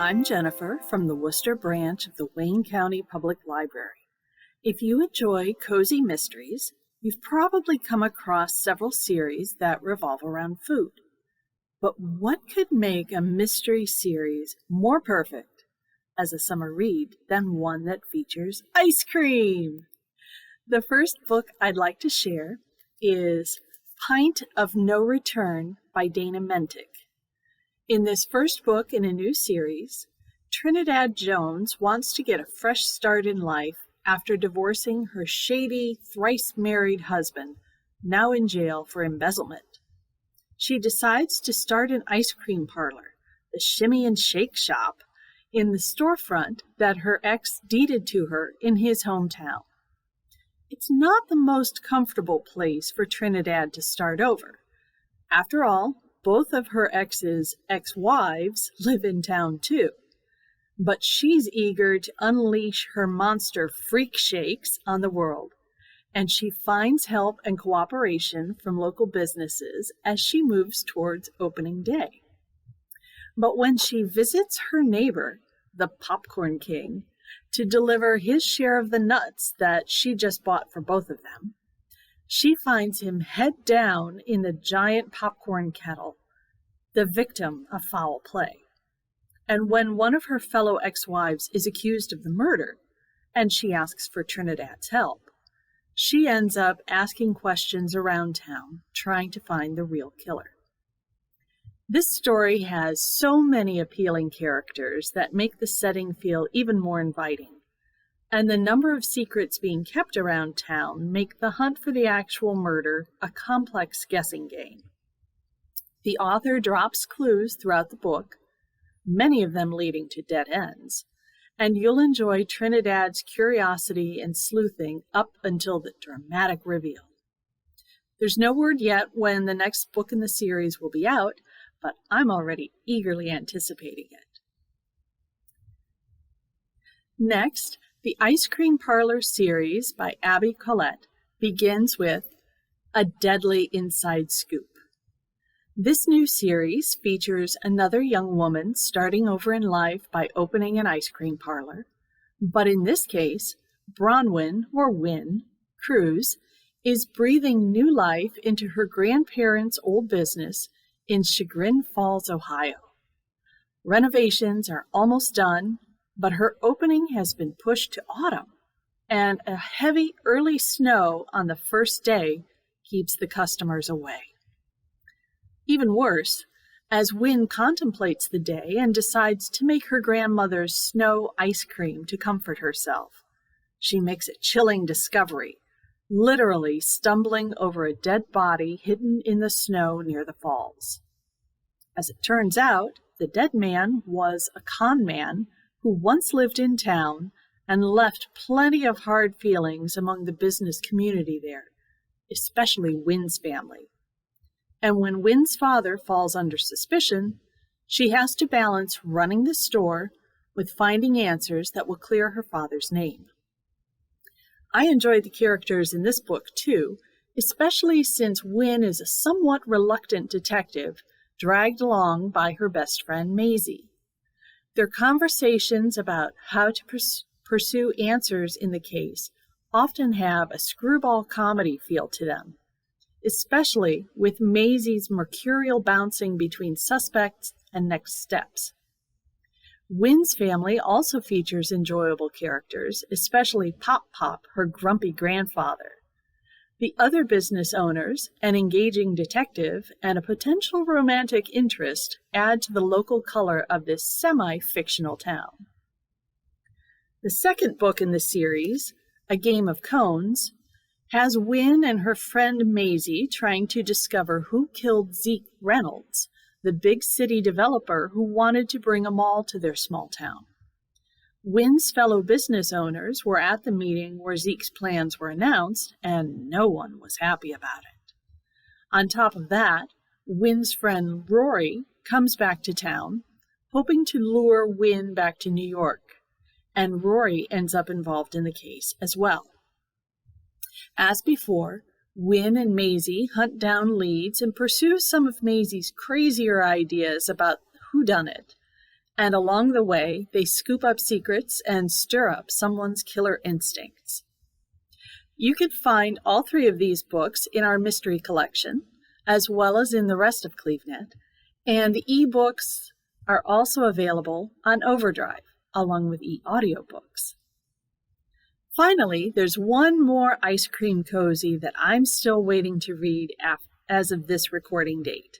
I'm Jennifer from the Worcester branch of the Wayne County Public Library. If you enjoy cozy mysteries, you've probably come across several series that revolve around food. But what could make a mystery series more perfect as a summer read than one that features ice cream? The first book I'd like to share is Pint of No Return by Dana Mentink. In this first book in a new series, Trinidad Jones wants to get a fresh start in life after divorcing her shady, thrice-married husband, now in jail for embezzlement. She decides to start an ice cream parlor, the Shimmy and Shake Shop, in the storefront that her ex deeded to her in his hometown. It's not the most comfortable place for Trinidad to start over. After all, both of her ex's ex-wives live in town too. But she's eager to unleash her monster freak shakes on the world, and she finds help and cooperation from local businesses as she moves towards opening day. But when she visits her neighbor, the Popcorn King, to deliver his share of the nuts that she just bought for both of them, she finds him head down in the giant popcorn kettle, the victim of foul play. And when one of her fellow ex-wives is accused of the murder, and she asks for Trinidad's help, she ends up asking questions around town, trying to find the real killer. This story has so many appealing characters that make the setting feel even more inviting. And the number of secrets being kept around town make the hunt for the actual murder a complex guessing game. The author drops clues throughout the book, many of them leading to dead ends, and you'll enjoy Trinidad's curiosity and sleuthing up until the dramatic reveal. There's no word yet when the next book in the series will be out, but I'm already eagerly anticipating it. Next, the Ice Cream Parlor series by Abby Collette begins with A Deadly Inside Scoop. This new series features another young woman starting over in life by opening an ice cream parlor, but in this case, Bronwyn, or Wynn, Cruz, is breathing new life into her grandparents' old business in Chagrin Falls, Ohio. Renovations are almost done, but her opening has been pushed to autumn, and a heavy early snow on the first day keeps the customers away. Even worse, as Wynn contemplates the day and decides to make her grandmother's snow ice cream to comfort herself, she makes a chilling discovery, literally stumbling over a dead body hidden in the snow near the falls. As it turns out, the dead man was a con man who once lived in town and left plenty of hard feelings among the business community there, especially Wynn's family. And when Wynn's father falls under suspicion, she has to balance running the store with finding answers that will clear her father's name. I enjoyed the characters in this book too, especially since Wynn is a somewhat reluctant detective dragged along by her best friend Maisie. Their conversations about how to pursue answers in the case often have a screwball comedy feel to them, especially with Maisie's mercurial bouncing between suspects and next steps. Wynn's family also features enjoyable characters, especially Pop, her grumpy grandfather. The other business owners, an engaging detective, and a potential romantic interest add to the local color of this semi-fictional town. The second book in the series, A Game of Cones, has Wynn and her friend Maisie trying to discover who killed Zeke Reynolds, the big city developer who wanted to bring a mall to their small town. Wynn's fellow business owners were at the meeting where Zeke's plans were announced, and no one was happy about it. On top of that, Wynn's friend Rory comes back to town, hoping to lure Wynn back to New York, and Rory ends up involved in the case as well. As before, Wynn and Maisie hunt down leads and pursue some of Maisie's crazier ideas about whodunit, and along the way, they scoop up secrets and stir up someone's killer instincts. You can find all 3 of these books in our mystery collection, as well as in the rest of CleveNet, and the e-books are also available on Overdrive, along with e-audiobooks. Finally, there's one more ice cream cozy that I'm still waiting to read as of this recording date,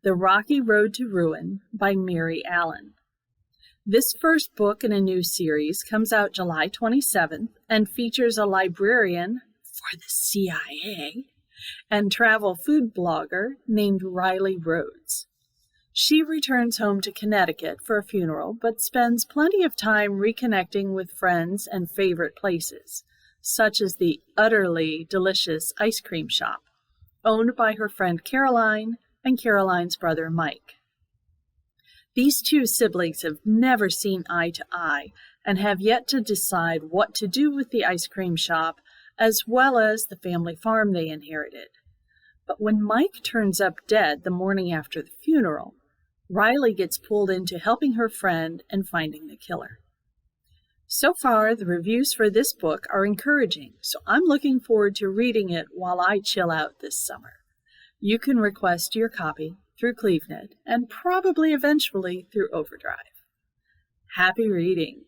The Rocky Road to Ruin by Meri Allen. This first book in a new series comes out July 27th and features a librarian for the CIA and travel food blogger named Riley Rhodes. She returns home to Connecticut for a funeral, but spends plenty of time reconnecting with friends and favorite places, such as the utterly delicious ice cream shop, owned by her friend Caroline and Caroline's brother Mike. These 2 siblings have never seen eye to eye and have yet to decide what to do with the ice cream shop, as well as the family farm they inherited. But when Mike turns up dead the morning after the funeral, Riley gets pulled into helping her friend and finding the killer. So far, the reviews for this book are encouraging, so I'm looking forward to reading it while I chill out this summer. You can request your copy through CleveNet and probably eventually through Overdrive. Happy reading!